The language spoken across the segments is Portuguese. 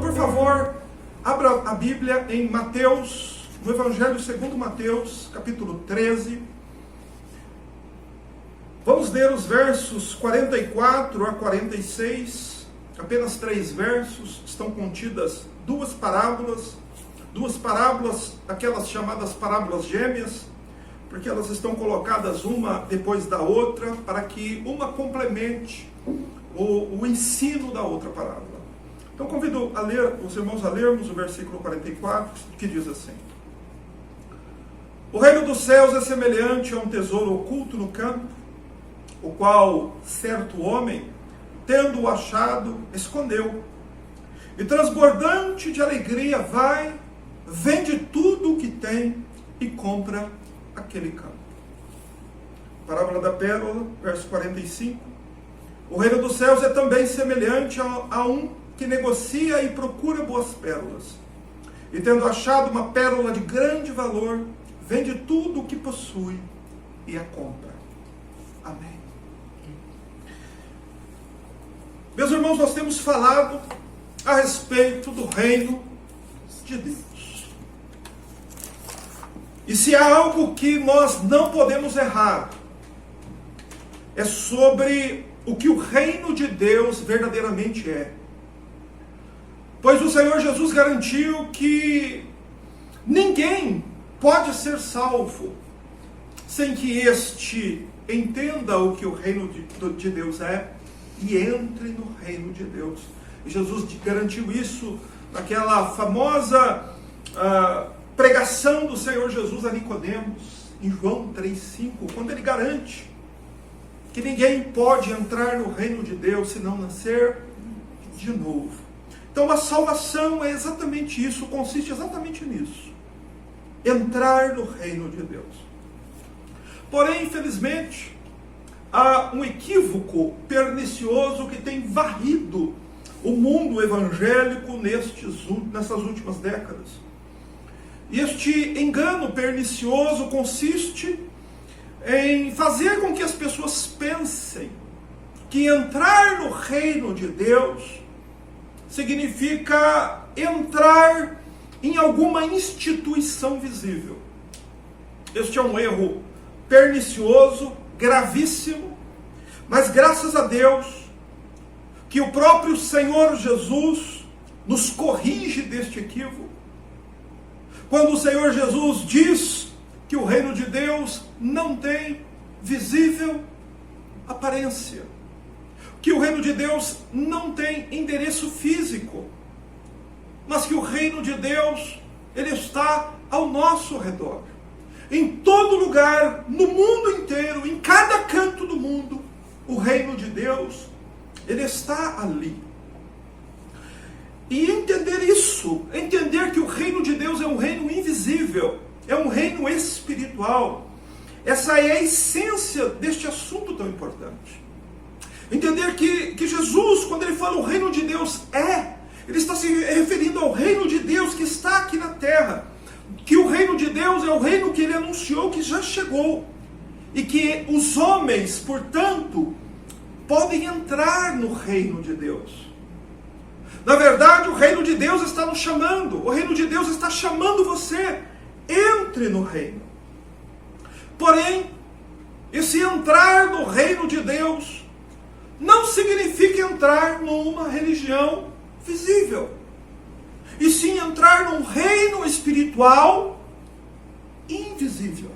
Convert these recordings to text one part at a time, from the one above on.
por favor, abra a Bíblia em Mateus, no Evangelho segundo Mateus, capítulo 13. Vamos ler os versos 44 a 46, apenas 3 versos, estão contidas duas parábolas, aquelas chamadas parábolas gêmeas, porque elas estão colocadas uma depois da outra, para que uma complemente o ensino da outra parábola. Então convido os irmãos a lermos o versículo 44, que diz assim: O reino dos céus é semelhante a um tesouro oculto no campo, o qual certo homem, tendo-o achado, escondeu. E transbordante de alegria vai, vende tudo o que tem e compra aquele campo. Parábola da pérola, verso 45. O reino dos céus é também semelhante a um que negocia e procura boas pérolas. E tendo achado uma pérola de grande valor, vende tudo o que possui e a compra. Amém. Meus irmãos, nós temos falado a respeito do reino de Deus. E se há algo que nós não podemos errar, é sobre o que o reino de Deus verdadeiramente é. Pois o Senhor Jesus garantiu que ninguém pode ser salvo sem que este entenda o que o reino de Deus é e entre no reino de Deus. E Jesus garantiu isso naquela famosa pregação do Senhor Jesus a Nicodemos, em João 3,5, quando ele garante que ninguém pode entrar no reino de Deus se não nascer de novo. Então a salvação é exatamente isso, consiste exatamente nisso. Entrar no reino de Deus. Porém, infelizmente, há um equívoco pernicioso que tem varrido o mundo evangélico nessas últimas décadas. E este engano pernicioso consiste em fazer com que as pessoas pensem que entrar no reino de Deus significa entrar em alguma instituição visível. Este é um erro pernicioso, gravíssimo, mas graças a Deus que o próprio Senhor Jesus nos corrige deste equívoco. Quando o Senhor Jesus diz que o reino de Deus não tem visível aparência, que o reino de Deus não tem endereço físico, mas que o reino de Deus, ele está ao nosso redor. Em todo lugar, no mundo inteiro, em cada canto do mundo, o reino de Deus, ele está ali. E entender isso, entender que o reino de Deus é um reino invisível, é um reino espiritual, essa é a essência deste assunto tão importante. Entender que Jesus, quando ele fala o reino de Deus ele está se referindo ao reino de Deus que está aqui na terra. Que o reino de Deus é o reino que ele anunciou que já chegou. E que os homens, portanto, podem entrar no reino de Deus. Na verdade, o reino de Deus está nos chamando. O reino de Deus está chamando você. Entre no reino. Porém, esse entrar no reino de Deus não significa entrar numa religião visível, e sim entrar num reino espiritual invisível.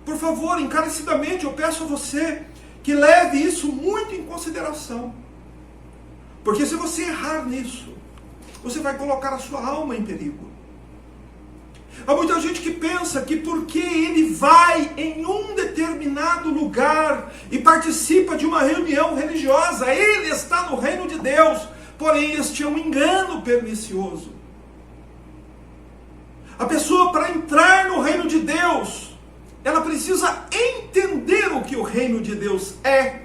Por favor, encarecidamente eu peço a você que leve isso muito em consideração, porque se você errar nisso, você vai colocar a sua alma em perigo. Há muita gente que pensa que porque ele vai em um determinado lugar e participa de uma reunião religiosa, ele está no reino de Deus. Porém, este é um engano pernicioso. A pessoa, para entrar no reino de Deus, ela precisa entender o que o reino de Deus é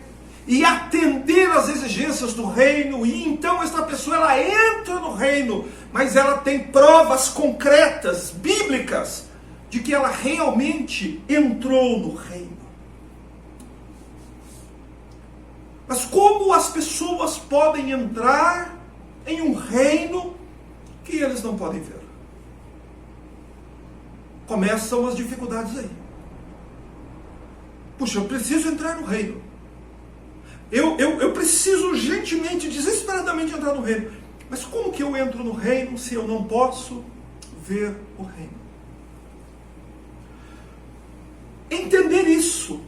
e atender às exigências do reino, e então esta pessoa ela entra no reino, mas ela tem provas concretas, bíblicas, de que ela realmente entrou no reino. Mas como as pessoas podem entrar em um reino que eles não podem ver. Começam as dificuldades aí. Puxa, eu preciso entrar no reino. Eu preciso urgentemente, desesperadamente entrar no reino. Mas como que eu entro no reino se eu não posso ver o reino? Entender isso,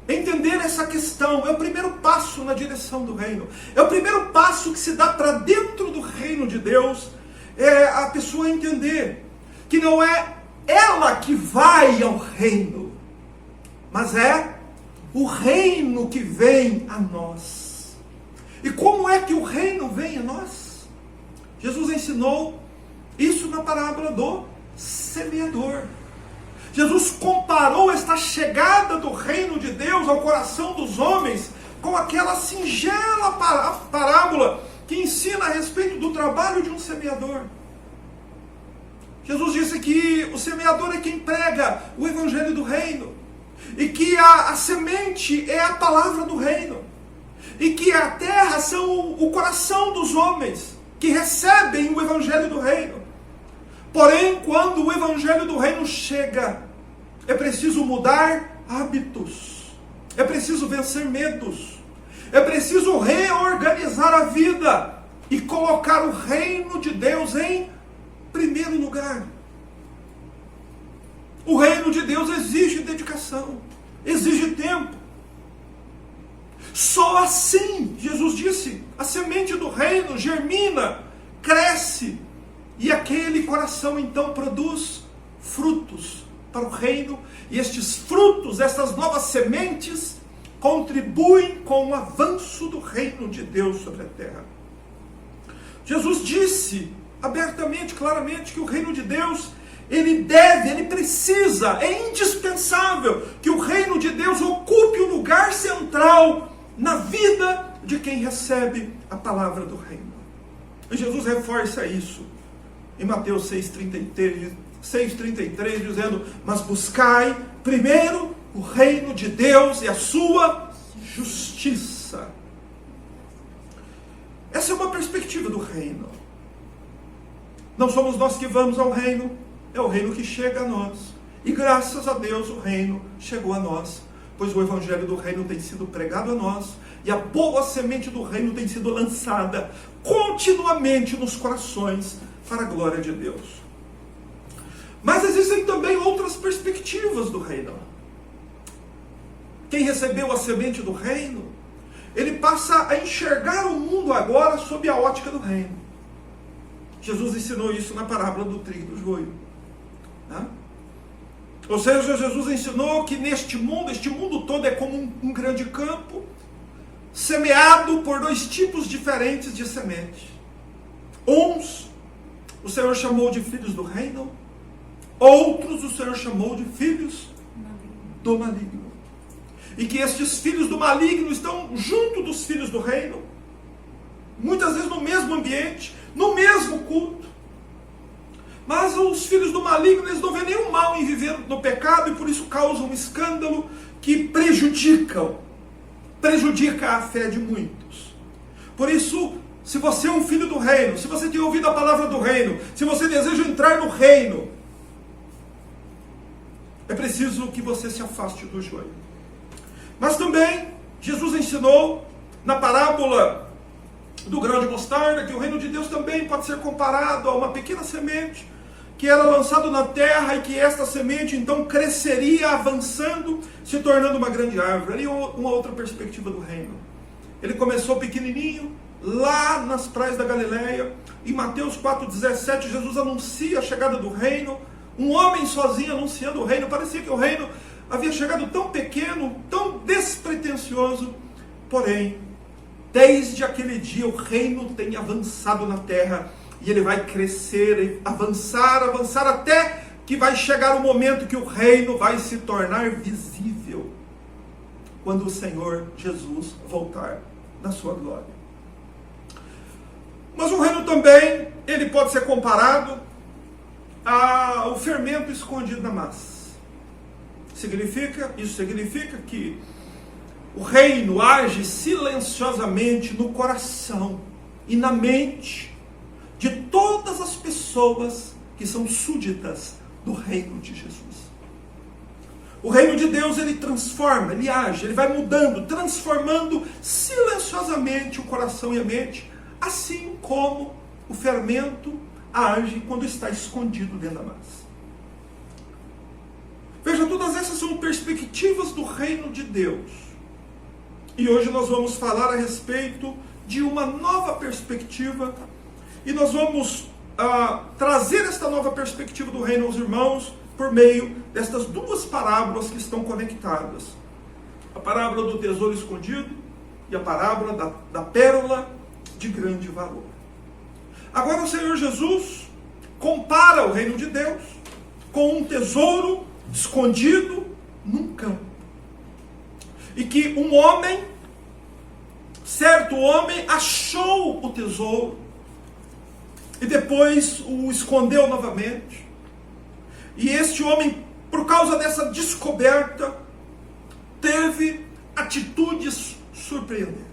entender essa questão, é o primeiro passo na direção do reino. É o primeiro passo que se dá para dentro do reino de Deus, é a pessoa entender que não é ela que vai ao reino, mas é o reino que vem a nós. E como é que o reino vem a nós? Jesus ensinou isso na parábola do semeador. Jesus comparou esta chegada do reino de Deus ao coração dos homens com aquela singela parábola que ensina a respeito do trabalho de um semeador. Jesus disse que o semeador é quem prega o evangelho do reino, e que a semente é a palavra do reino, e que a terra são o coração dos homens que recebem o evangelho do reino. Porém, quando o evangelho do reino chega, é preciso mudar hábitos, é preciso vencer medos, é preciso reorganizar a vida e colocar o reino de Deus em primeiro lugar. O reino de Deus exige dedicação, exige tempo. Só assim, Jesus disse, a semente do reino germina, cresce, e aquele coração então produz frutos para o reino, e estes frutos, essas novas sementes, contribuem com o avanço do reino de Deus sobre a terra. Jesus disse abertamente, claramente, que o reino de Deus, ele precisa, é indispensável que o reino de Deus ocupe o lugar central na vida de quem recebe a palavra do reino. E Jesus reforça isso em Mateus 6,33, dizendo: mas buscai primeiro o reino de Deus e a sua justiça. Essa é uma perspectiva do reino. Não somos nós que vamos ao reino, é o reino que chega a nós. E graças a Deus o reino chegou a nós, pois o evangelho do reino tem sido pregado a nós, e a boa semente do reino tem sido lançada continuamente nos corações para a glória de Deus. Mas existem também outras perspectivas do reino. Quem recebeu a semente do reino, ele passa a enxergar o mundo agora sob a ótica do reino. Jesus ensinou isso na parábola do trigo e do joio. Ou seja, Jesus ensinou que neste mundo, este mundo todo é como um grande campo, semeado por dois tipos diferentes de semente. Uns o Senhor chamou de filhos do reino, outros o Senhor chamou de filhos do maligno. E que estes filhos do maligno estão junto dos filhos do reino, muitas vezes no mesmo ambiente, no mesmo culto. Mas os filhos do maligno, eles não veem nenhum mal em viver no pecado, e por isso causam um escândalo que prejudica a fé de muitos. Por isso, se você é um filho do reino, se você tem ouvido a palavra do reino, se você deseja entrar no reino, é preciso que você se afaste do joio. Mas também, Jesus ensinou na parábola do grão de mostarda que o reino de Deus também pode ser comparado a uma pequena semente que era lançado na terra, e que esta semente então cresceria avançando, se tornando uma grande árvore. Ali uma outra perspectiva do reino. Ele começou pequenininho, lá nas praias da Galileia. Em Mateus 4,17, Jesus anuncia a chegada do reino. Um homem sozinho anunciando o reino. Parecia que o reino havia chegado tão pequeno, tão despretensioso. Porém, desde aquele dia o reino tem avançado na terra, e ele vai crescer, avançar até que vai chegar o momento que o reino vai se tornar visível, quando o Senhor Jesus voltar na sua glória. Mas o reino também, ele pode ser comparado ao fermento escondido na massa. Isso significa que o reino age silenciosamente no coração e na mente de todas as pessoas que são súditas do reino de Jesus. O reino de Deus, ele transforma, ele age, ele vai mudando, transformando silenciosamente o coração e a mente, assim como o fermento age quando está escondido dentro da massa. Veja, todas essas são perspectivas do reino de Deus. E hoje nós vamos falar a respeito de uma nova perspectiva, e nós vamos trazer esta nova perspectiva do reino aos irmãos por meio destas duas parábolas que estão conectadas. A parábola do tesouro escondido e a parábola da pérola de grande valor. Agora o Senhor Jesus compara o reino de Deus com um tesouro escondido num campo. E que um homem, certo homem, achou o tesouro e depois o escondeu novamente. E este homem, por causa dessa descoberta, teve atitudes surpreendentes.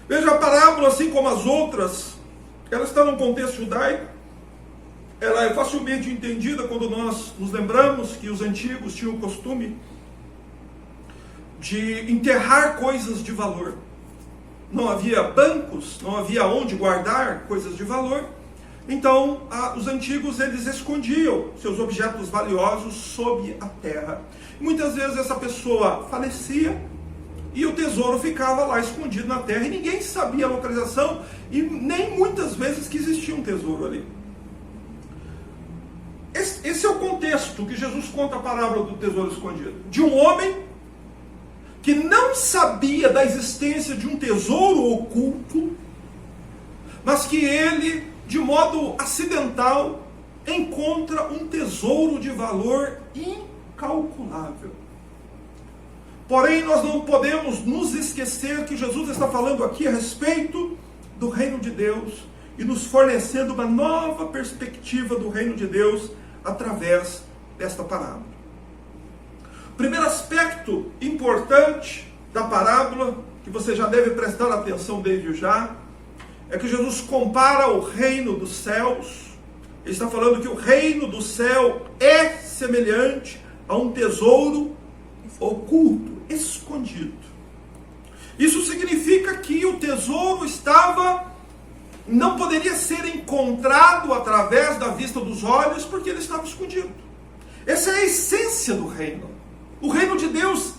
Veja, a parábola, assim como as outras, ela está num contexto judaico. Ela é facilmente entendida quando nós nos lembramos que os antigos tinham o costume de enterrar coisas de valor. Não havia bancos, não havia onde guardar coisas de valor. Então, os antigos, eles escondiam seus objetos valiosos sob a terra. Muitas vezes essa pessoa falecia e o tesouro ficava lá escondido na terra e ninguém sabia a localização e nem muitas vezes que existia um tesouro ali. Esse é o contexto que Jesus conta a parábola do tesouro escondido. De um homem que não sabia da existência de um tesouro oculto, mas que ele, de modo acidental, encontra um tesouro de valor incalculável. Porém, nós não podemos nos esquecer que Jesus está falando aqui a respeito do reino de Deus e nos fornecendo uma nova perspectiva do reino de Deus através desta parábola. O primeiro aspecto importante da parábola, que você já deve prestar atenção desde já, é que Jesus compara o reino dos céus. Ele está falando que o reino do céu é semelhante a um tesouro oculto, escondido. Isso significa que o tesouro não poderia ser encontrado através da vista dos olhos, porque ele estava escondido. Essa é a essência do reino. O reino de Deus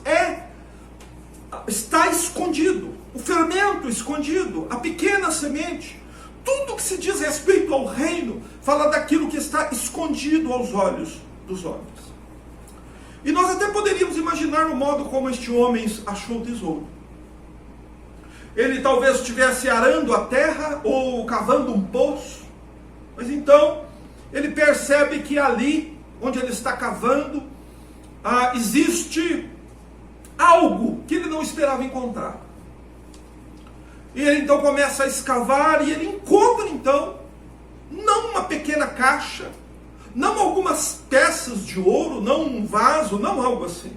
está escondido. O fermento escondido, a pequena semente. Tudo que se diz respeito ao reino fala daquilo que está escondido aos olhos dos homens. E nós até poderíamos imaginar o modo como este homem achou o tesouro. Ele talvez estivesse arando a terra ou cavando um poço, mas então ele percebe que ali onde ele está cavando existe algo que ele não esperava encontrar. E ele então começa a escavar e ele encontra então não uma pequena caixa, não algumas peças de ouro, não um vaso, não algo assim.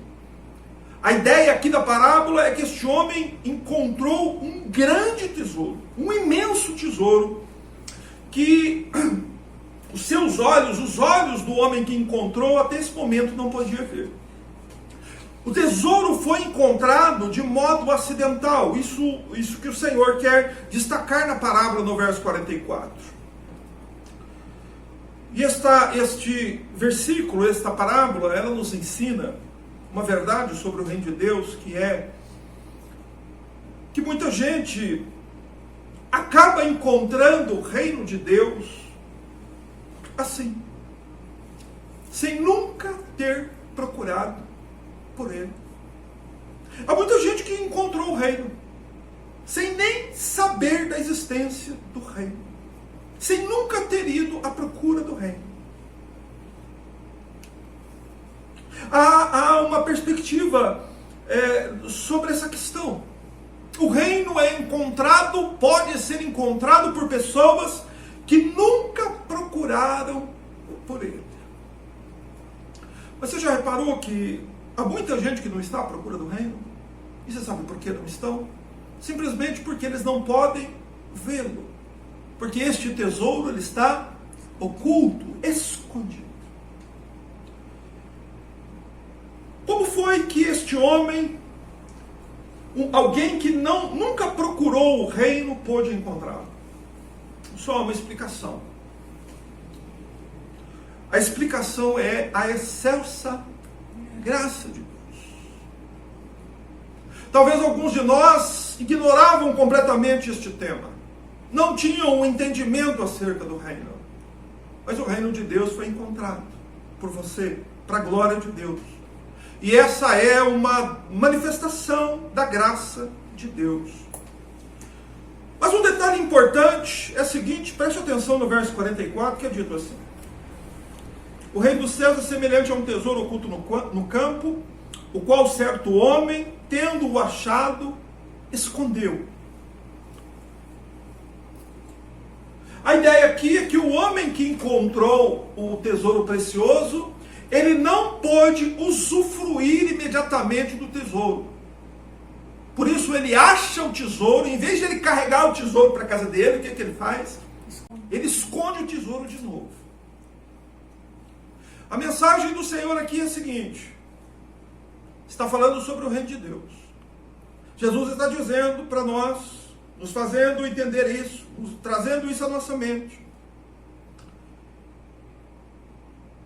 A ideia aqui da parábola é que este homem encontrou um grande tesouro, um imenso tesouro, que os seus olhos, os olhos do homem que encontrou, até esse momento não podia ver. O tesouro foi encontrado de modo acidental, isso que o Senhor quer destacar na parábola no verso 44. E este versículo, esta parábola, ela nos ensina uma verdade sobre o reino de Deus, que é que muita gente acaba encontrando o reino de Deus assim, sem nunca ter procurado por ele. Há muita gente que encontrou o reino sem nem saber da existência do reino, sem nunca ter ido à procura do reino. Há uma perspectiva sobre essa questão. O reino é encontrado, pode ser encontrado por pessoas que nunca procuraram por ele. Você já reparou que há muita gente que não está à procura do reino? E você sabe por que não estão? simplesmente porque eles não podem vê-lo. Porque este tesouro ele está oculto, escondido. Como foi que este homem, alguém que nunca procurou o reino, pôde encontrá-lo? Só uma explicação. A explicação é a excelsa graça de Deus. Talvez alguns de nós ignoravam completamente este tema. Não tinham um entendimento acerca do reino. Mas o reino de Deus foi encontrado por você, para a glória de Deus. E essa é uma manifestação da graça de Deus. Mas um detalhe importante é o seguinte, preste atenção no verso 44, que é dito assim: o reino dos céus é semelhante a um tesouro oculto no campo, o qual certo homem, tendo-o achado, escondeu. A ideia aqui é que o homem que encontrou o tesouro precioso, ele não pôde usufruir imediatamente do tesouro. Por isso ele acha o tesouro, em vez de ele carregar o tesouro para a casa dele, o que ele faz? Ele esconde o tesouro de novo. A mensagem do Senhor aqui é a seguinte: está falando sobre o reino de Deus. Jesus está dizendo para nós, nos fazendo entender isso, trazendo isso à nossa mente,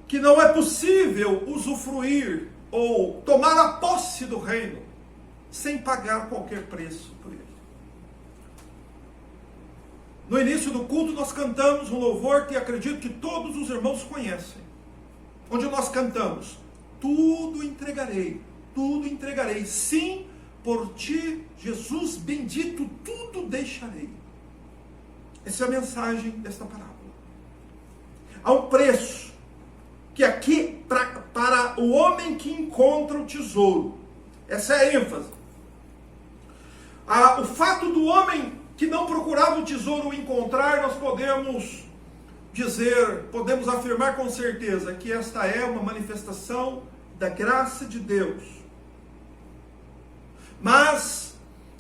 que não é possível usufruir ou tomar a posse do reino sem pagar qualquer preço por ele. No início do culto nós cantamos um louvor que acredito que todos os irmãos conhecem, onde nós cantamos: tudo entregarei, sim, por ti, Jesus bendito, tudo deixarei. Essa é a mensagem desta parábola. Há um preço que aqui, para o homem que encontra o tesouro, essa é a ênfase. O fato do homem que não procurava o tesouro o encontrar, nós podemos dizer, podemos afirmar com certeza que esta é uma manifestação da graça de Deus. Mas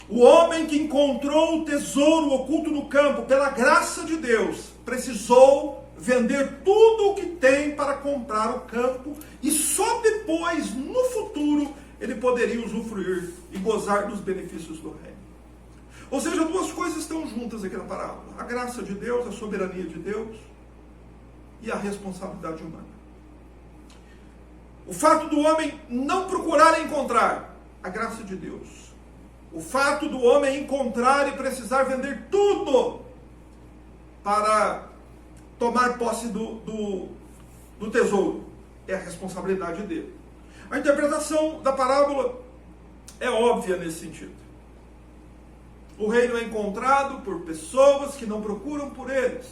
o homem que encontrou o tesouro oculto no campo, pela graça de Deus, precisou vender tudo o que tem para comprar o campo, e só depois, no futuro, ele poderia usufruir e gozar dos benefícios do reino. Ou seja, duas coisas estão juntas aqui na parábola: a graça de Deus, a soberania de Deus e a responsabilidade humana. O fato do homem não procurar encontrar a graça de Deus, o fato do homem encontrar e precisar vender tudo para tomar posse do tesouro, é a responsabilidade dele. A interpretação da parábola é óbvia nesse sentido. O reino é encontrado por pessoas que não procuram por eles.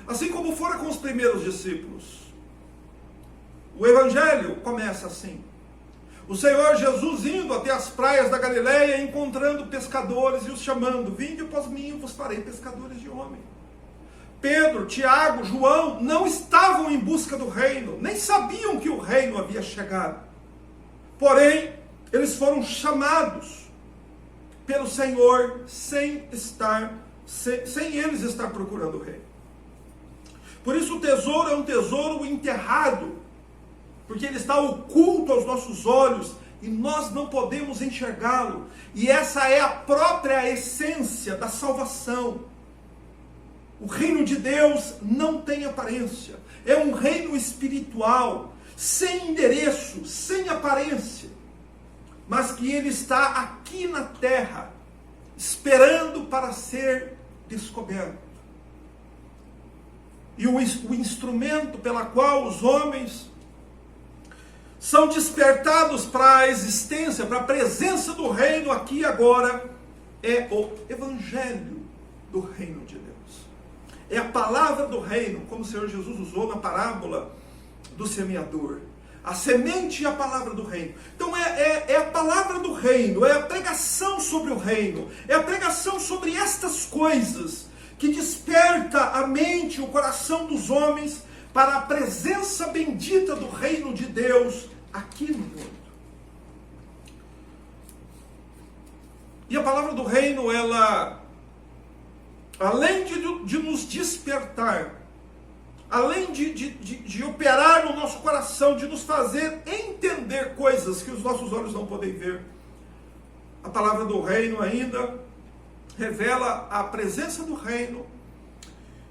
Assim como fora com os primeiros discípulos. O evangelho começa assim: o Senhor Jesus indo até as praias da Galileia, encontrando pescadores e os chamando: vinde após mim, eu vos farei pescadores de homens. Pedro, Tiago, João não estavam em busca do reino, nem sabiam que o reino havia chegado. Porém, eles foram chamados pelo Senhor sem eles estar procurando o reino. Por isso o tesouro é um tesouro enterrado, porque ele está oculto aos nossos olhos e nós não podemos enxergá-lo. E essa é a própria essência da salvação. O reino de Deus não tem aparência. É um reino espiritual, sem endereço, sem aparência, mas que ele está aqui na terra, esperando para ser descoberto. E o instrumento pela qual os homens são despertados para a existência, para a presença do reino aqui e agora, é o evangelho do reino de Deus. É a palavra do reino, como o Senhor Jesus usou na parábola do semeador. A semente e a palavra do reino. Então é a palavra do reino, é a pregação sobre o reino, é a pregação sobre estas coisas que desperta a mente, o coração dos homens para a presença bendita do reino de Deus aqui no mundo. E a palavra do reino, ela, além de nos despertar, além de operar no nosso coração, de nos fazer entender coisas que os nossos olhos não podem ver, a palavra do reino ainda revela a presença do reino,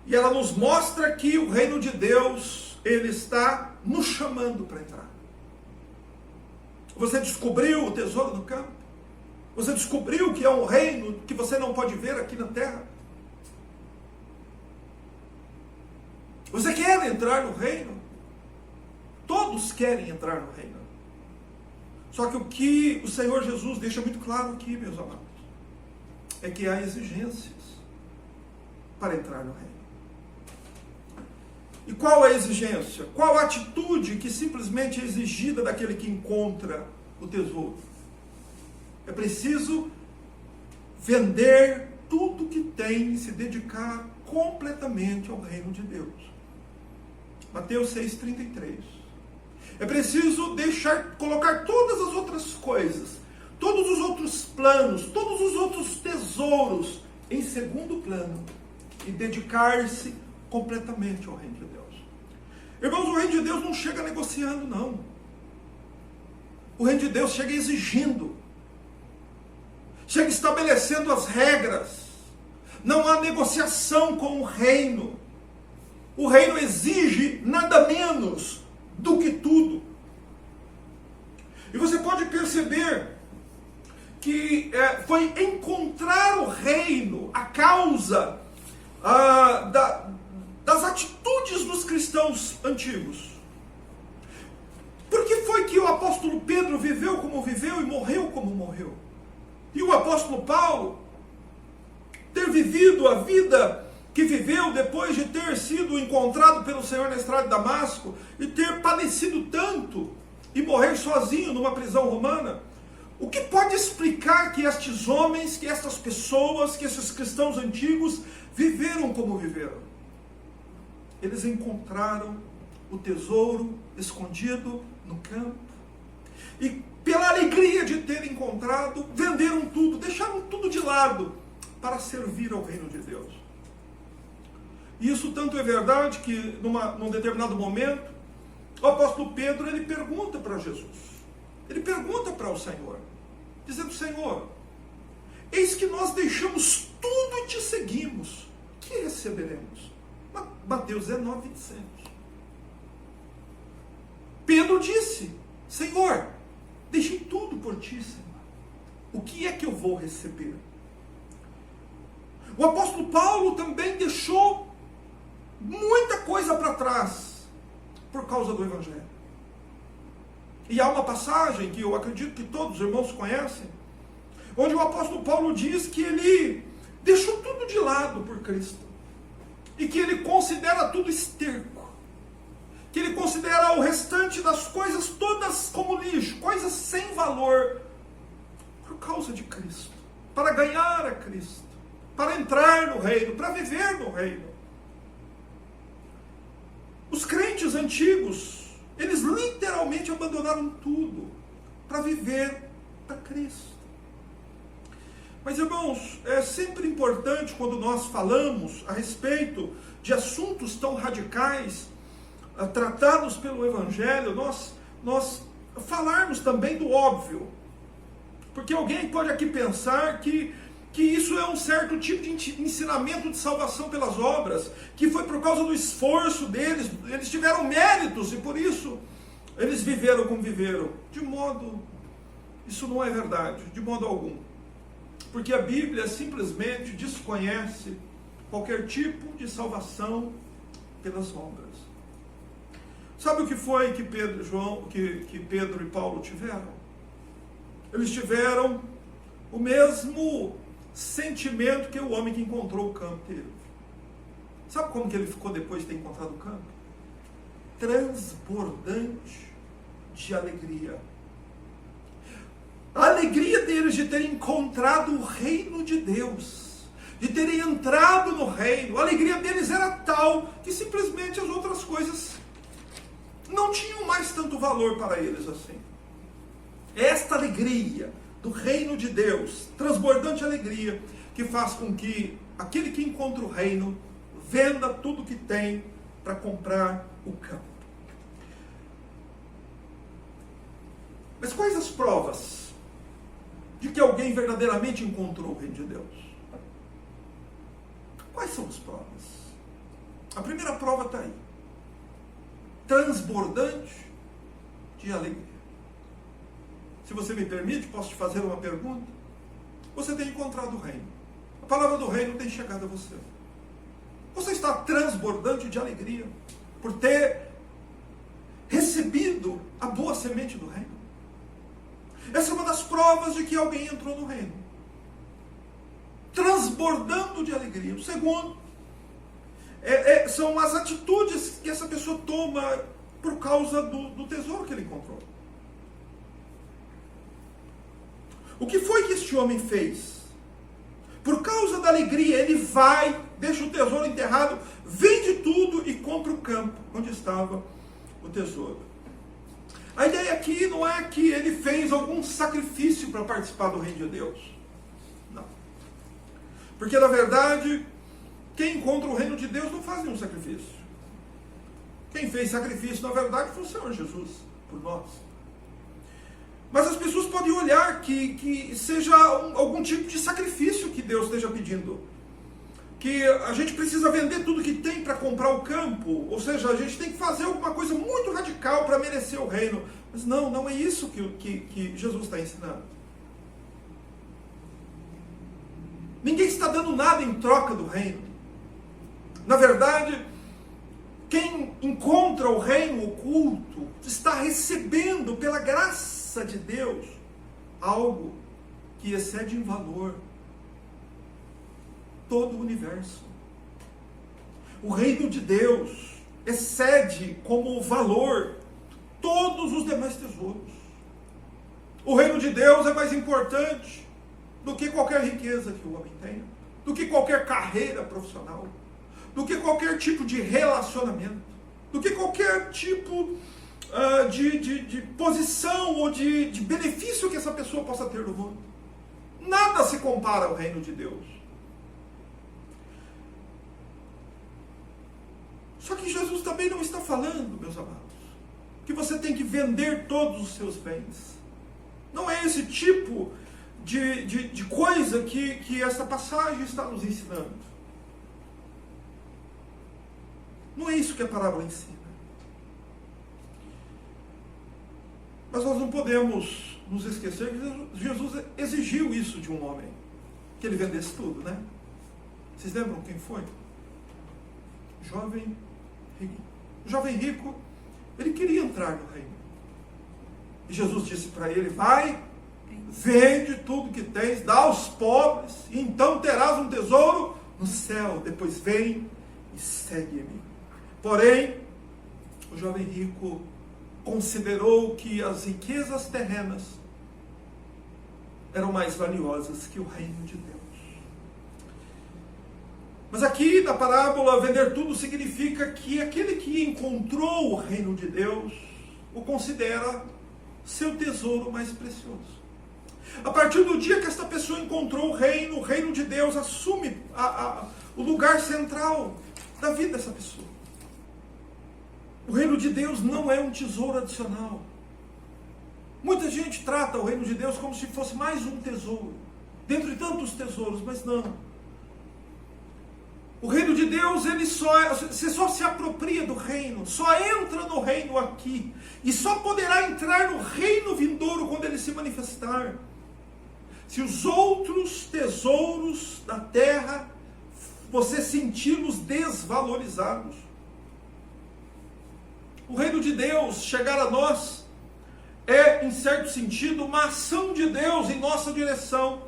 e ela nos mostra que o reino de Deus, ele está nos chamando para entrar. Você descobriu o tesouro no campo? Você descobriu que é um reino que você não pode ver aqui na terra? Você quer entrar no reino? Todos querem entrar no reino. Só que o que o Senhor Jesus deixa muito claro aqui, meus amados, é que há exigências para entrar no reino. E qual a exigência? Qual a atitude que simplesmente é exigida daquele que encontra o tesouro? É preciso vender tudo que tem e se dedicar completamente ao reino de Deus. Mateus 6,33. É preciso colocar todas as outras coisas, todos os outros planos, todos os outros tesouros em segundo plano e dedicar-se completamente ao reino de Deus. Irmãos, o reino de Deus não chega negociando, não. O reino de Deus chega exigindo, chega estabelecendo as regras. Não há negociação com o reino. O reino exige nada menos do que tudo. E você pode perceber que foi encontrar o reino a causa das atitudes dos cristãos antigos. Por que foi que o apóstolo Pedro viveu como viveu e morreu como morreu? E o apóstolo Paulo ter vivido a vida que viveu depois de ter sido encontrado pelo Senhor na estrada de Damasco e ter padecido tanto e morrer sozinho numa prisão romana? O que pode explicar que estes homens, que estas pessoas, que esses cristãos antigos viveram como viveram? Eles encontraram o tesouro escondido no campo e, pela alegria de ter encontrado, venderam tudo, deixaram tudo de lado para servir ao reino de Deus. E isso tanto é verdade que num determinado momento o apóstolo Pedro, ele pergunta para Jesus, ele pergunta para o Senhor, dizendo: Senhor, eis que nós deixamos tudo e te seguimos, que receberemos? Mateus 19, 27. Pedro disse: Senhor, deixei tudo por ti, Senhor, o que é que eu vou receber? O apóstolo Paulo também deixou muita coisa para trás por causa do Evangelho. E há uma passagem que eu acredito que todos os irmãos conhecem, onde o apóstolo Paulo diz que ele deixou tudo de lado por Cristo, e que ele considera tudo esterco, que ele considera o restante das coisas todas como lixo, coisas sem valor, por causa de Cristo, para ganhar a Cristo, para entrar no reino, para viver no reino. Os crentes antigos, eles literalmente abandonaram tudo para viver para Cristo. Mas, irmãos, é sempre importante quando nós falamos a respeito de assuntos tão radicais, tratados pelo Evangelho, nós falarmos também do óbvio. Porque alguém pode aqui pensar que isso é um certo tipo de ensinamento de salvação pelas obras, que foi por causa do esforço deles, eles tiveram méritos e por isso eles viveram como viveram. Isso não é verdade, de modo algum. Porque a Bíblia simplesmente desconhece qualquer tipo de salvação pelas obras. Sabe o que foi que Pedro e Paulo tiveram? Eles tiveram o mesmo sentimento que o homem que encontrou o campo teve. Sabe como que ele ficou depois de ter encontrado o campo? Transbordante de alegria. A alegria deles de terem encontrado o reino de Deus, de terem entrado no reino, a alegria deles era tal que simplesmente as outras coisas não tinham mais tanto valor para eles assim. Esta alegria do reino de Deus, transbordante alegria, que faz com que aquele que encontra o reino venda tudo que tem para comprar o campo. Mas quais as provas de que alguém verdadeiramente encontrou o reino de Deus? Quais são as provas? A primeira prova está aí. Transbordante de alegria. Se você me permite, posso te fazer uma pergunta? Você tem encontrado o reino. A palavra do reino tem chegado a você. Você está transbordante de alegria por ter recebido a boa semente do reino? Essa é uma das provas de que alguém entrou no reino. Transbordando de alegria. O segundo, são as atitudes que essa pessoa toma por causa do tesouro que ele encontrou. O que foi que este homem fez? Por causa da alegria, ele vai, deixa o tesouro enterrado, vende tudo e compra o campo onde estava o tesouro. A ideia aqui não é que ele fez algum sacrifício para participar do reino de Deus. Não. Porque, na verdade, quem encontra o reino de Deus não faz nenhum sacrifício. Quem fez sacrifício, na verdade, foi o Senhor Jesus, por nós. Mas as pessoas podem olhar que seja algum tipo de sacrifício que Deus esteja pedindo. Que a gente precisa vender tudo que tem para comprar o campo. Ou seja, a gente tem que fazer alguma coisa muito radical para merecer o reino. Mas não é isso que Jesus está ensinando. Ninguém está dando nada em troca do reino. Na verdade, quem encontra o reino oculto está recebendo pela graça de Deus algo que excede em valor todo o universo. O reino de Deus excede como valor todos os demais tesouros. O reino de Deus é mais importante do que qualquer riqueza que o homem tenha, do que qualquer carreira profissional, do que qualquer tipo de relacionamento, do que qualquer tipo de posição ou de benefício que essa pessoa possa ter no mundo. Nada se compara ao reino de Deus. Só que Jesus também não está falando, meus amados, que você tem que vender todos os seus bens. Não é esse tipo de coisa que essa passagem está nos ensinando. Não é isso que a parábola ensina. Mas nós não podemos nos esquecer que Jesus exigiu isso de um homem, que ele vendesse tudo, né? Vocês lembram quem foi? Jovem rico. O jovem rico, ele queria entrar no reino. E Jesus disse para ele: vai, vende tudo que tens, dá aos pobres, e então terás um tesouro no céu. Depois vem e segue-me. Porém, o jovem rico considerou que as riquezas terrenas eram mais valiosas que o reino de Deus. Mas aqui na parábola, vender tudo significa que aquele que encontrou o reino de Deus o considera seu tesouro mais precioso. A partir do dia que esta pessoa encontrou o reino de Deus assume o lugar central da vida dessa pessoa. O reino de Deus não é um tesouro adicional. Muita gente trata o reino de Deus como se fosse mais um tesouro, dentre tantos tesouros, mas não. O reino de Deus, você só se apropria do reino, só entra no reino aqui, e só poderá entrar no reino vindouro quando ele se manifestar. Se os outros tesouros da terra, você senti-los desvalorizados. O reino de Deus chegar a nós é, em certo sentido, uma ação de Deus em nossa direção,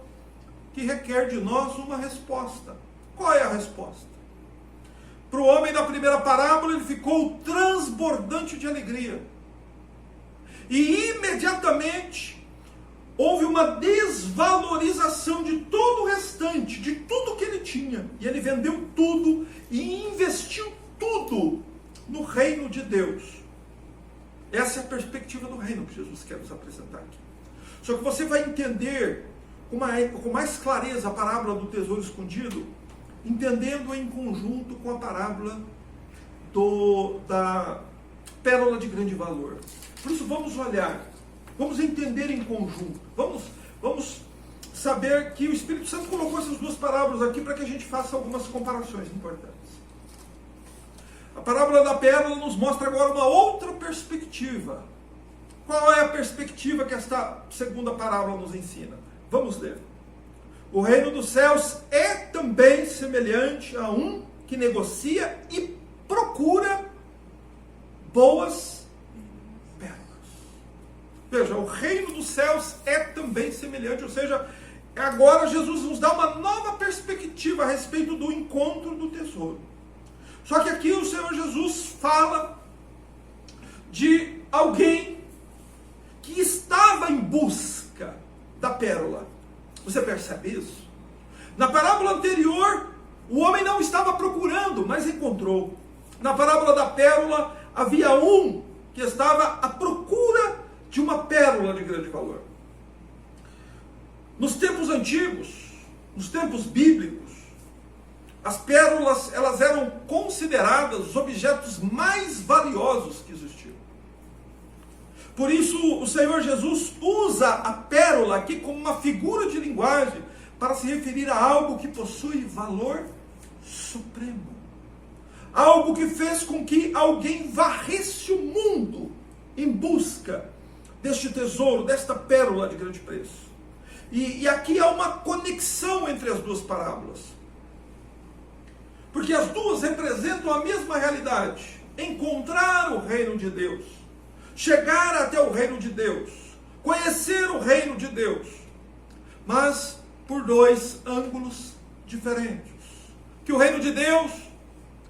que requer de nós uma resposta. Qual é a resposta? Para o homem da primeira parábola, ele ficou transbordante de alegria. E imediatamente houve uma desvalorização de todo o restante, de tudo que ele tinha. E ele vendeu tudo e investiu tudo no reino de Deus. Essa é a perspectiva do reino que Jesus quer nos apresentar aqui. Só que você vai entender com mais clareza a parábola do tesouro escondido, entendendo em conjunto com a parábola da pérola de grande valor. Por isso vamos olhar, vamos entender em conjunto, vamos saber que o Espírito Santo colocou essas duas parábolas aqui para que a gente faça algumas comparações importantes. A parábola da pérola nos mostra agora uma outra perspectiva. Qual é a perspectiva que esta segunda parábola nos ensina? Vamos ler. O reino dos céus é também semelhante a um que negocia e procura boas pérolas. Veja, o reino dos céus é também semelhante, ou seja, agora Jesus nos dá uma nova perspectiva a respeito do encontro do tesouro. Só que aqui o Senhor Jesus fala de alguém que estava em busca da pérola. Você percebe isso? Na parábola anterior, o homem não estava procurando, mas encontrou. Na parábola da pérola, havia um que estava à procura de uma pérola de grande valor. Nos tempos antigos, nos tempos bíblicos, as pérolas, elas eram consideradas os objetos mais valiosos que existiam. Por isso, o Senhor Jesus usa a pérola aqui como uma figura de linguagem para se referir a algo que possui valor supremo. Algo que fez com que alguém varresse o mundo em busca deste tesouro, desta pérola de grande preço. E aqui há uma conexão entre as duas parábolas. Porque as duas representam a mesma realidade. Encontrar o reino de Deus. Chegar até o reino de Deus. Conhecer o reino de Deus. Mas por dois ângulos diferentes. Que o reino de Deus,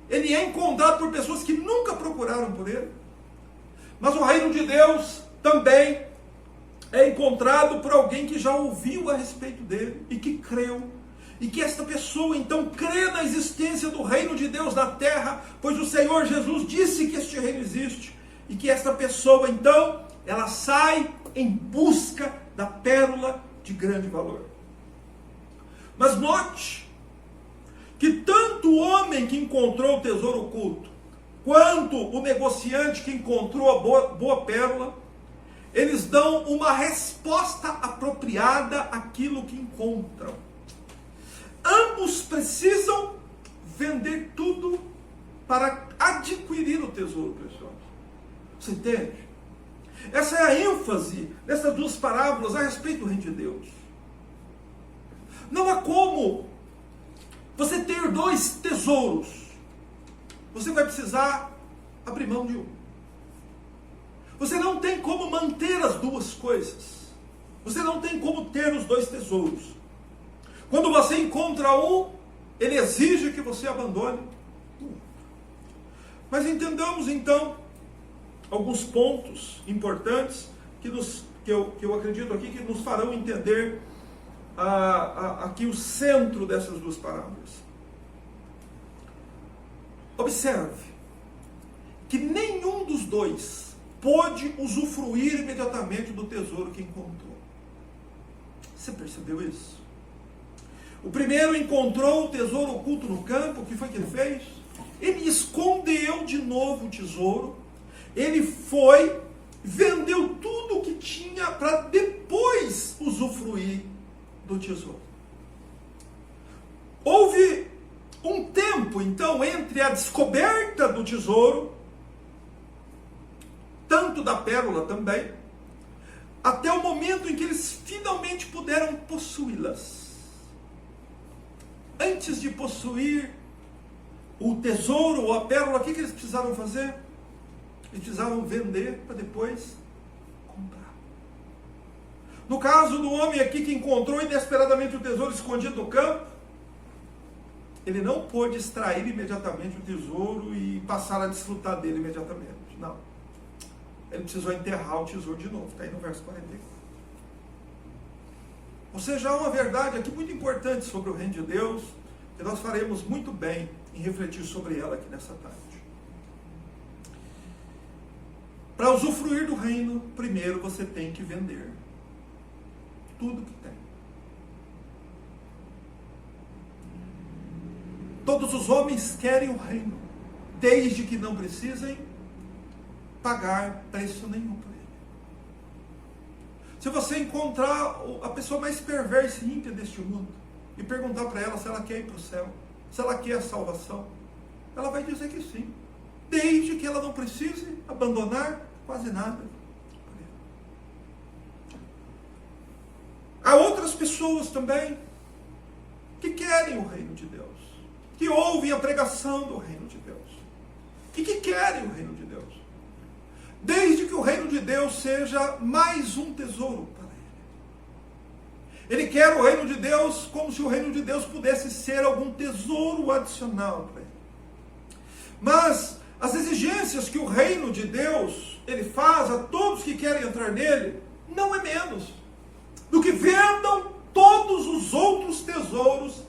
ele é encontrado por pessoas que nunca procuraram por ele. Mas o reino de Deus também é encontrado por alguém que já ouviu a respeito dele e que creu. E que esta pessoa então crê na existência do reino de Deus na terra, pois o Senhor Jesus disse que este reino existe. E que esta pessoa então, ela sai em busca da pérola de grande valor. Mas note que tanto o homem que encontrou o tesouro oculto, quanto o negociante que encontrou a boa pérola, eles dão uma resposta apropriada àquilo que encontram. Ambos precisam vender tudo para adquirir o tesouro precioso. Você entende? Essa é a ênfase dessas duas parábolas a respeito do reino de Deus. Não há como você ter dois tesouros. Você vai precisar abrir mão de um. Você não tem como manter as duas coisas. Você não tem como ter os dois tesouros. Quando você encontra um, ele exige que você abandone um. Mas entendamos então alguns pontos importantes que eu acredito aqui que nos farão entender aqui o centro dessas duas parábolas. Observe que nenhum dos dois pôde usufruir imediatamente do tesouro que encontrou. Você percebeu isso? O primeiro encontrou o tesouro oculto no campo. O que foi que ele fez? Ele escondeu de novo o tesouro. Ele foi, vendeu tudo o que tinha para depois usufruir do tesouro. Houve um tempo, então, entre a descoberta do tesouro, tanto da pérola também, até o momento em que eles finalmente puderam possuí-las. Antes de possuir o tesouro ou a pérola, o que eles precisaram fazer? Eles precisavam vender para depois comprar. No caso do homem aqui que encontrou inesperadamente o tesouro escondido no campo, ele não pôde extrair imediatamente o tesouro e passar a desfrutar dele imediatamente. Não. Ele precisou enterrar o tesouro de novo. Está aí no verso 44. Ou seja, há uma verdade aqui muito importante sobre o reino de Deus, que nós faremos muito bem em refletir sobre ela aqui nessa tarde. Para usufruir do reino, primeiro você tem que vender. tudo que tem. Todos os homens querem o reino, desde que não precisem pagar preço nenhum por ele. Se você encontrar a pessoa mais perversa e ímpia deste mundo e perguntar para ela se ela quer ir para o céu, se ela quer a salvação, ela vai dizer que sim, desde que ela não precise abandonar quase nada. Há outras pessoas também que querem o reino de Deus, que ouvem a pregação do reino de Deus e que querem o reino de Deus, desde que o reino de Deus seja mais um tesouro para ele. Ele quer o reino de Deus como se o reino de Deus pudesse ser algum tesouro adicional para ele. Mas as exigências que o reino de Deus ele faz a todos que querem entrar nele não é menos do que vendam todos os outros tesouros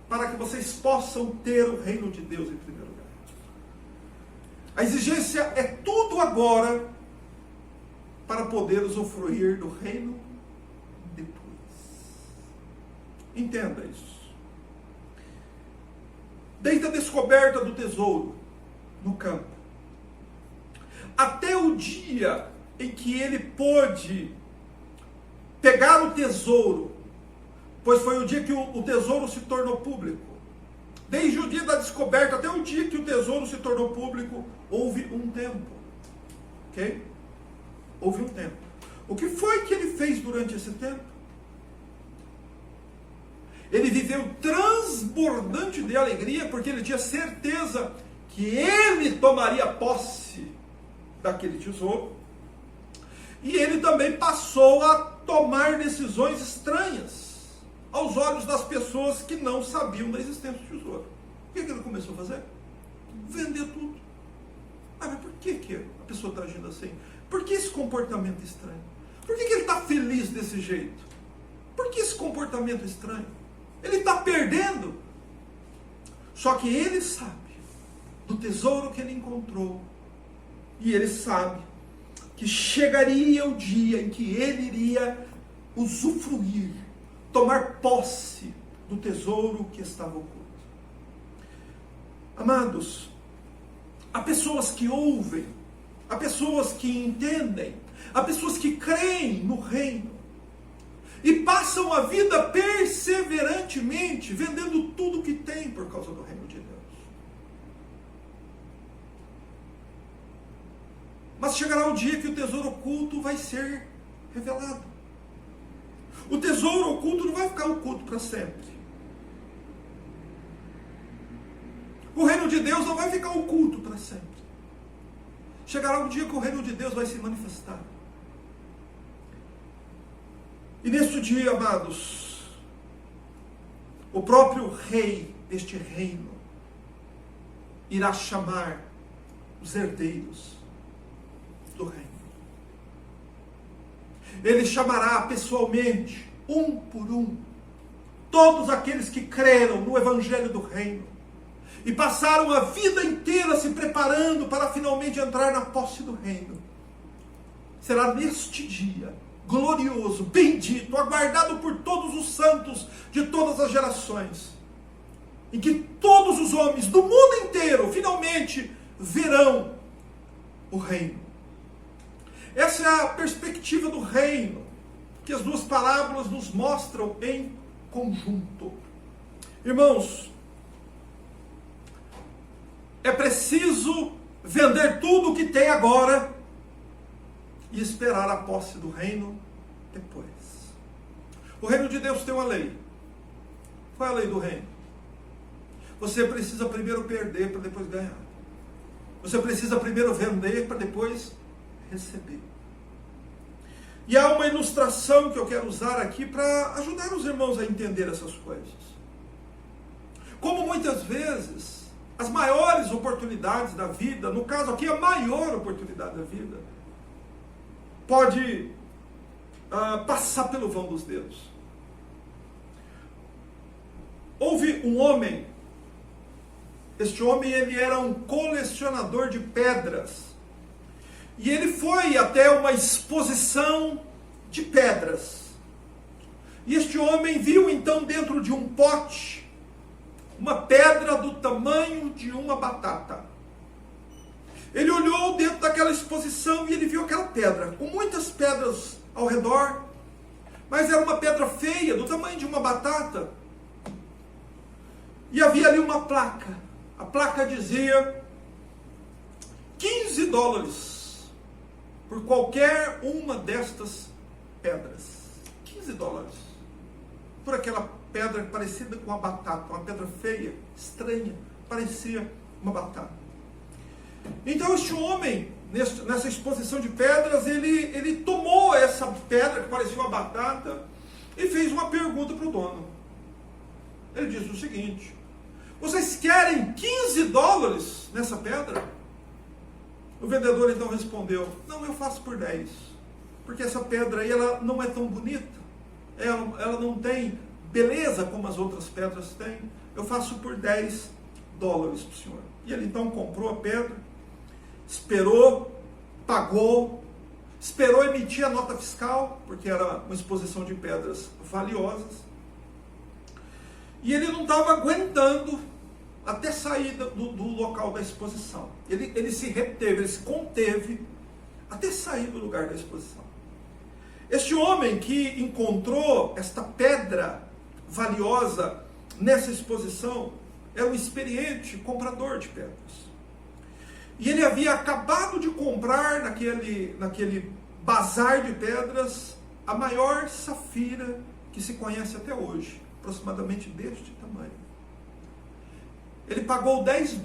para que vocês possam ter o reino de Deus em primeiro lugar. A exigência é tudo agora para poder usufruir do reino depois. Entenda isso. Desde a descoberta do tesouro no campo, até o dia em que ele pôde pegar o tesouro, pois foi o dia que o tesouro se tornou público. Desde o dia da descoberta até o dia que o tesouro se tornou público, houve um tempo. Ok? Houve um tempo. O que foi que ele fez durante esse tempo? Ele viveu transbordante de alegria, porque ele tinha certeza que ele tomaria posse daquele tesouro. E ele também passou a tomar decisões estranhas aos olhos das pessoas que não sabiam da existência do tesouro. O que ele começou a fazer? Vender tudo. Mas por que a pessoa está agindo assim? Por que esse comportamento estranho? Por que ele está feliz desse jeito? Por que esse comportamento estranho? Ele está perdendo. Só que ele sabe do tesouro que ele encontrou. E ele sabe que chegaria o dia em que ele iria usufruir, tomar posse do tesouro que estava oculto. Amados, há pessoas que ouvem, há pessoas que entendem, há pessoas que creem no reino e passam a vida perseverantemente vendendo tudo que tem por causa do reino de Deus. Mas chegará o dia que o tesouro oculto vai ser revelado. O tesouro oculto não vai ficar oculto para sempre. O reino de Deus não vai ficar oculto para sempre. Chegará um dia que o reino de Deus vai se manifestar. E neste dia, amados, o próprio rei deste reino irá chamar os herdeiros do reino. Ele chamará pessoalmente, um por um, todos aqueles que creram no evangelho do reino e passaram a vida inteira se preparando para finalmente entrar na posse do reino. Será neste dia glorioso, bendito, aguardado por todos os santos de todas as gerações, em que todos os homens do mundo inteiro finalmente verão o reino. Essa é a perspectiva do reino que as duas parábolas nos mostram em conjunto. Irmãos, é preciso vender tudo o que tem agora e esperar a posse do reino depois. O reino de Deus tem uma lei. Qual é a lei do reino? Você precisa primeiro perder para depois ganhar. Você precisa primeiro vender para depois receber. E há uma ilustração que eu quero usar aqui para ajudar os irmãos a entender essas coisas. Como muitas vezes as maiores oportunidades da vida, no caso aqui a maior oportunidade da vida, pode passar pelo vão dos dedos. Houve um homem, este homem ele era um colecionador de pedras, e ele foi até uma exposição de pedras, E este homem viu então dentro de um pote uma pedra do tamanho de uma batata. Ele olhou dentro daquela exposição e ele viu aquela pedra, com muitas pedras ao redor, mas era uma pedra feia, do tamanho de uma batata. E havia ali uma placa. A placa dizia $15 por qualquer uma destas pedras. $15 por aquela pedra parecida com uma batata, uma pedra feia, estranha, parecia uma batata. Então este homem, nessa exposição de pedras, ele tomou essa pedra que parecia uma batata e fez uma pergunta para o dono. Ele disse o seguinte: vocês querem $15 nessa pedra? O vendedor então respondeu: não, eu faço por 10, porque essa pedra aí ela não é tão bonita, ela não tem beleza como as outras pedras têm, eu faço por $10 para o senhor. E ele então comprou a pedra, esperou, pagou, esperou emitir a nota fiscal, porque era uma exposição de pedras valiosas, e ele não estava aguentando até sair do local da exposição. Ele se reteve, ele se conteve até sair do lugar da exposição. Este homem que encontrou esta pedra valiosa nessa exposição era um experiente comprador de pedras. E ele havia acabado de comprar naquele bazar de pedras a maior safira que se conhece até hoje, aproximadamente deste tamanho. Ele pagou $10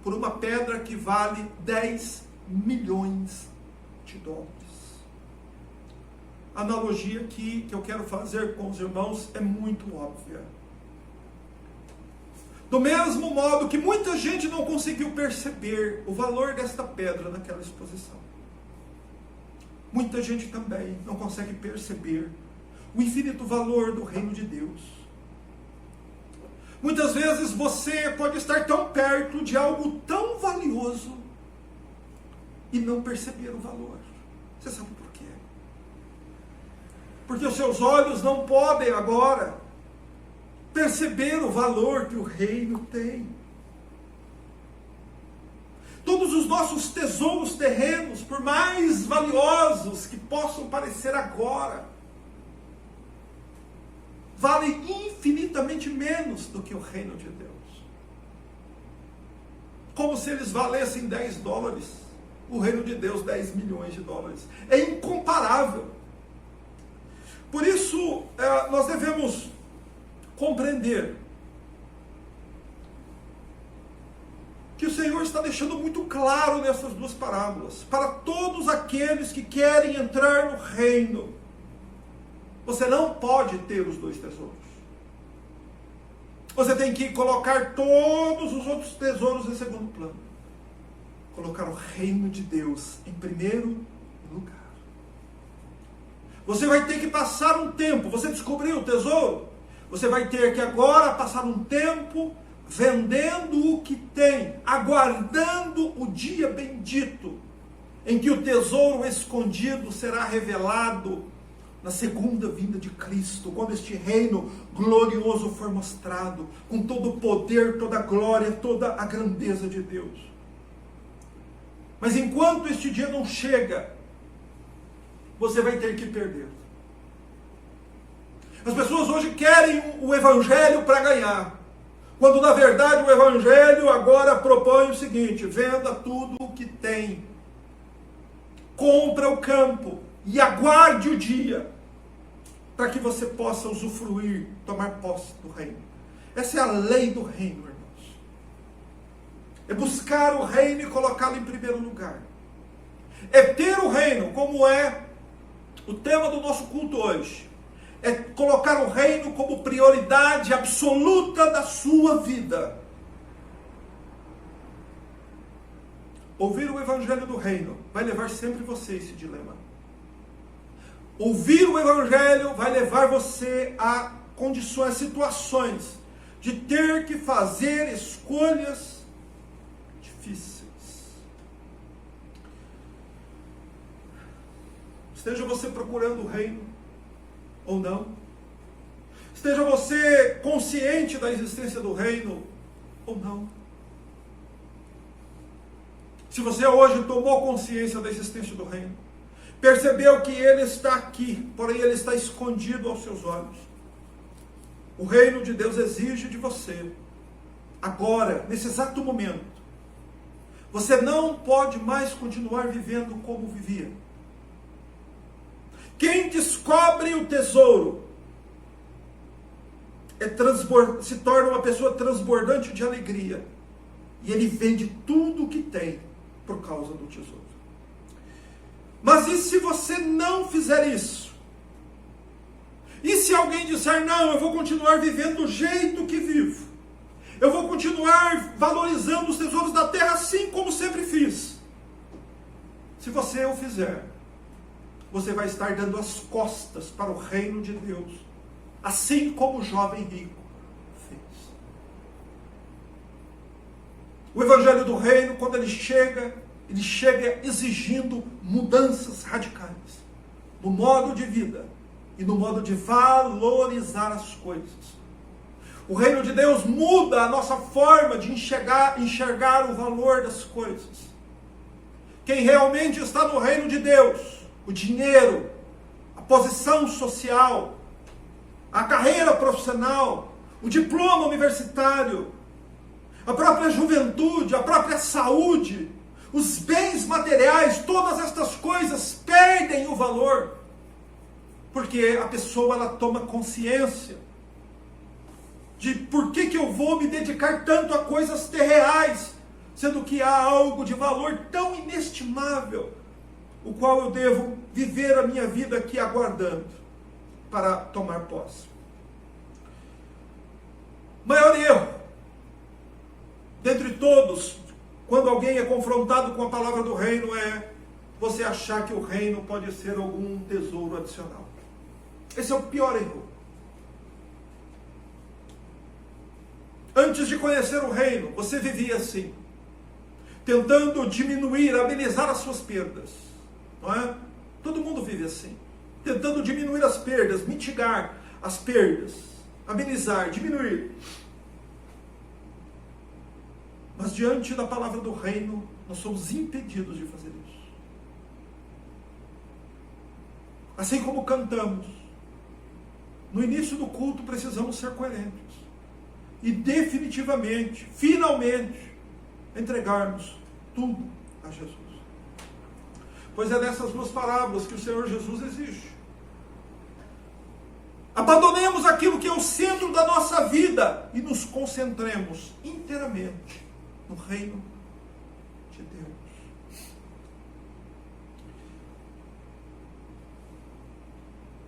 por uma pedra que vale $10 milhões. A analogia que eu quero fazer com os irmãos é muito óbvia. Do mesmo modo que muita gente não conseguiu perceber o valor desta pedra naquela exposição, muita gente também não consegue perceber o infinito valor do reino de Deus. Muitas vezes você pode estar tão perto de algo tão valioso e não perceber o valor. Você sabe por quê? Porque os seus olhos não podem agora perceber o valor que o reino tem. Todos os nossos tesouros terrenos, por mais valiosos que possam parecer agora, valem infinitamente menos do que o reino de Deus. Como se eles valessem $10, o reino de Deus $10 milhões. É incomparável. Por isso, nós devemos compreender que o Senhor está deixando muito claro nessas duas parábolas, para todos aqueles que querem entrar no reino. Você não pode ter os dois tesouros. Você tem que colocar todos os outros tesouros em segundo plano. Colocar o reino de Deus em primeiro lugar. Você vai ter que passar um tempo. Você descobriu o tesouro? Você vai ter que agora passar um tempo vendendo o que tem, aguardando o dia bendito, em que o tesouro escondido será revelado na segunda vinda de Cristo, quando este reino glorioso for mostrado, com todo o poder, toda a glória, toda a grandeza de Deus. Mas enquanto este dia não chega, você vai ter que perder. As pessoas hoje querem o evangelho para ganhar, quando na verdade o evangelho agora propõe o seguinte: venda tudo o que tem, compra o campo e aguarde o dia, para que você possa usufruir, tomar posse do reino. Essa é a lei do reino, irmãos. É buscar o reino e colocá-lo em primeiro lugar. É ter o reino, como é o tema do nosso culto hoje. É colocar o reino como prioridade absoluta da sua vida. Ouvir o evangelho do reino vai levar sempre você a esse dilema. Ouvir o evangelho vai levar você a condições, situações de ter que fazer escolhas difíceis. Esteja você procurando o reino, ou não. Esteja você consciente da existência do reino ou não. Se você hoje tomou consciência da existência do reino, percebeu que ele está aqui, porém ele está escondido aos seus olhos. O reino de Deus exige de você, agora, nesse exato momento, você não pode mais continuar vivendo como vivia. Quem descobre o tesouro se torna uma pessoa transbordante de alegria. E ele vende tudo o que tem por causa do tesouro. Mas e se você não fizer isso? E se alguém disser, não, eu vou continuar vivendo do jeito que vivo. Eu vou continuar valorizando os tesouros da terra assim como sempre fiz. Se você o fizer, você vai estar dando as costas para o reino de Deus. Assim como o jovem rico fez. O evangelho do reino, quando ele chega exigindo mudanças radicais no modo de vida e no modo de valorizar as coisas. O reino de Deus muda a nossa forma de enxergar o valor das coisas. Quem realmente está no reino de Deus, o dinheiro, a posição social, a carreira profissional, o diploma universitário, a própria juventude, a própria saúde, os bens materiais, todas estas coisas perdem o valor, porque a pessoa ela toma consciência de por que eu vou me dedicar tanto a coisas terreais, sendo que há algo de valor tão inestimável, o qual eu devo viver a minha vida aqui aguardando para tomar posse. Maior erro, dentre todos, quando alguém é confrontado com a palavra do reino, é você achar que o reino pode ser algum tesouro adicional. Esse é o pior erro. Antes de conhecer o reino, você vivia assim, tentando diminuir, amenizar as suas perdas, não é? Todo mundo vive assim, tentando diminuir as perdas, mitigar as perdas, amenizar, diminuir. Mas diante da palavra do reino, nós somos impedidos de fazer isso. Assim como cantamos, no início do culto precisamos ser coerentes. E definitivamente, finalmente, entregarmos tudo a Jesus. Pois é dessas duas parábolas que o Senhor Jesus exige. Abandonemos aquilo que é o centro da nossa vida e nos concentremos inteiramente no reino de Deus.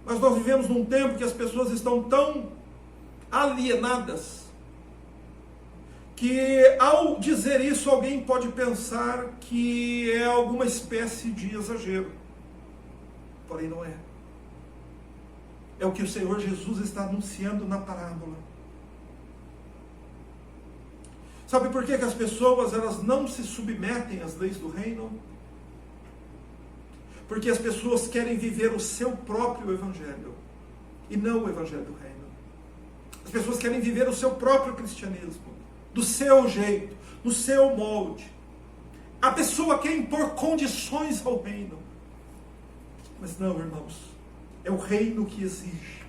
Mas nós vivemos num tempo que as pessoas estão tão alienadas que ao dizer isso alguém pode pensar que é alguma espécie de exagero. Porém não é. É o que o Senhor Jesus está anunciando na parábola. Sabe por que as pessoas elas não se submetem às leis do reino? Porque as pessoas querem viver o seu próprio evangelho e não o evangelho do reino. As pessoas querem viver o seu próprio cristianismo, do seu jeito, no seu molde. A pessoa quer impor condições ao reino. Mas não, irmãos, é o reino que exige.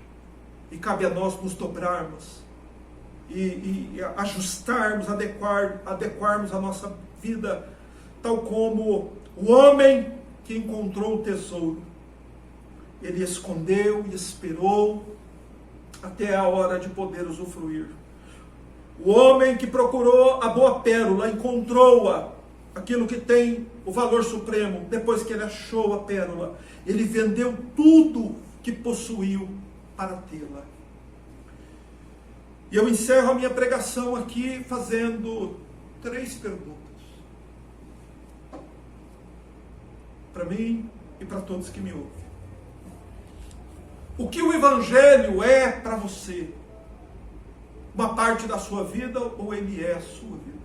E cabe a nós nos dobrarmos e ajustarmos, adequarmos a nossa vida, tal como o homem que encontrou o tesouro. Ele escondeu e esperou até a hora de poder usufruir. O homem que procurou a boa pérola, encontrou-a, aquilo que tem o valor supremo. Depois que ele achou a pérola, ele vendeu tudo que possuiu para tê-la. E eu encerro a minha pregação aqui fazendo 3 perguntas. Para mim e para todos que me ouvem. O que o Evangelho é para você? Uma parte da sua vida ou ele é a sua vida?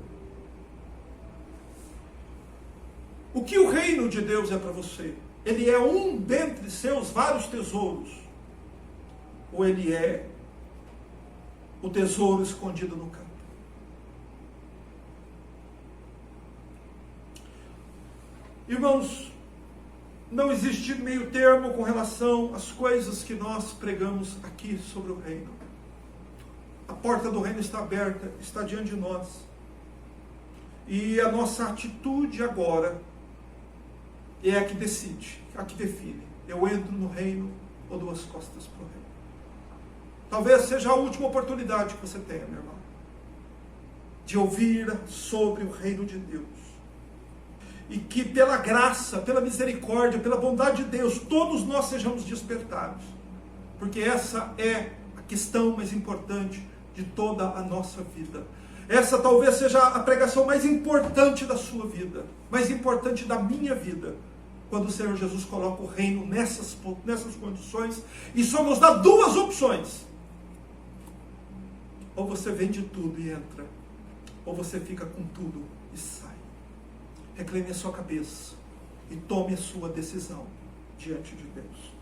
O que o reino de Deus é para você? Ele é um dentre seus vários tesouros? ou ele é o tesouro escondido no campo? Irmãos, não existe meio termo com relação às coisas que nós pregamos aqui sobre o reino. A porta do reino está aberta, está diante de nós. E a nossa atitude agora é a que decide, a que define. Eu entro no reino ou dou as costas para o reino. Talvez seja a última oportunidade que você tenha, meu irmão, de ouvir sobre o reino de Deus. E que pela graça, pela misericórdia, pela bondade de Deus, todos nós sejamos despertados. Porque essa é a questão mais importante de toda a nossa vida. Essa talvez seja a pregação mais importante da sua vida, mais importante da minha vida, quando o Senhor Jesus coloca o reino nessas condições e só nos dá duas opções. Ou você vende tudo e entra, ou você fica com tudo e sai. Recline a sua cabeça e tome a sua decisão diante de Deus.